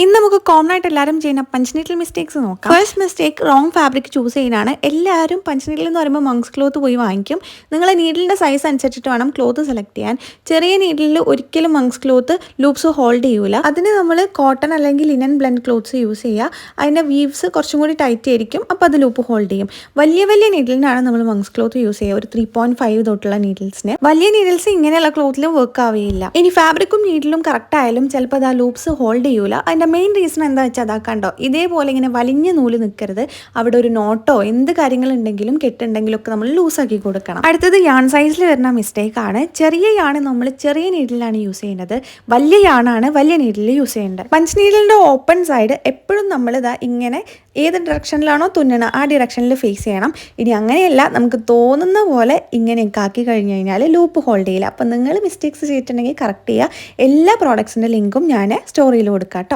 ഇന്ന് നമുക്ക് കോമൺ ആയിട്ട് എല്ലാവരും ചെയ്യുന്ന പഞ്ച് നീഡിൽ മിസ്റ്റേക്സ് നോക്കാം. First mistake wrong fabric choose ചെയ്യാനാണ്. എല്ലാവരും പഞ്ച് നീഡിൽ എന്ന് പറയുമ്പോൾ മങ്സ് ക്ലോത്ത് പോയി വാങ്ങിക്കും. നിങ്ങൾ നീഡിലിൻ്റെ സൈസ് അനുസരിച്ചിട്ട് വേണം ക്ലോത്ത് സെലക്ട് ചെയ്യാൻ. ചെറിയ നീഡിലിൽ ഒരിക്കലും മങ്സ് ക്ലോത്ത് ലൂപ്സ് ഹോൾഡ് ചെയ്യൂല. അതിന് നമ്മൾ കോട്ടൺ അല്ലെങ്കിൽ ലിനൻ ബ്ലെൻഡ് ക്ലോത്ത്സ് യൂസ് ചെയ്യുക. അതിൻ്റെ വീവ്സ് കുറച്ചും കൂടി ടൈറ്റ് ആയിരിക്കും, അപ്പോൾ അത് ലൂപ്പ് ഹോൾഡ് ചെയ്യും. വലിയ വലിയ നീഡിലിനാണ് നമ്മൾ മങ്സ് ക്ലോത്ത് യൂസ് ചെയ്യുക, ഒരു 3.5 തൊട്ടുള്ള നീഡിൽസിന്. വലിയ നീഡിൽസ് ഇങ്ങനെയുള്ള ക്ലോത്തിലും വർക്ക് ആവുകയില്ല. ഇനി ഫാബ്രിക്കും നീഡിലും കറക്റ്റ് ആയാലും ചിലപ്പോൾ അത് ആ ലൂപ്സ് ഹോൾഡ് ചെയ്യൂല. അതിൻ്റെ മെയിൻ റീസൺ എന്താ വെച്ചാൽ അതാ കണ്ടോ, ഇതേപോലെ ഇങ്ങനെ വലിഞ്ഞ നൂല് നിൽക്കരുത്. അവിടെ ഒരു നോട്ടോ എന്ത് കാര്യങ്ങളുണ്ടെങ്കിലും കെട്ടുണ്ടെങ്കിലും ഒക്കെ നമ്മൾ ലൂസാക്കി കൊടുക്കണം. അടുത്തത് യാൺ സൈസിൽ വരുന്ന മിസ്റ്റേക്ക് ആണ്. ചെറിയ യാണ് നമ്മൾ ചെറിയ നീഡിലാണ് യൂസ് ചെയ്യുന്നത്, വലിയ യാണാണ് വലിയ നീഡിൽ യൂസ് ചെയ്യേണ്ടത്. പഞ്ച് നീഡിലിൻ്റെ ഓപ്പൺ സൈഡ് എപ്പോഴും നമ്മൾ ഇതാ ഇങ്ങനെ ഏത് ഡയറക്ഷനിലാണോ തുന്നണം ആ ഡയറക്ഷനിൽ ഫേസ് ചെയ്യണം. ഇനി അങ്ങനെയല്ല, നമുക്ക് തോന്നുന്ന പോലെ ഇങ്ങനെയൊക്കെ ആക്കി കഴിഞ്ഞ് കഴിഞ്ഞാൽ ലൂപ്പ് ഹോൾഡ് ചെയ്യില്ല. അപ്പം നിങ്ങൾ മിസ്റ്റേക്സ് ചെയ്തിട്ടുണ്ടെങ്കിൽ കറക്റ്റ് ചെയ്യുക. എല്ലാ പ്രോഡക്ട്സിൻ്റെ ലിങ്കും ഞാൻ സ്റ്റോറിയിൽ കൊടുക്കാം കേട്ടോ.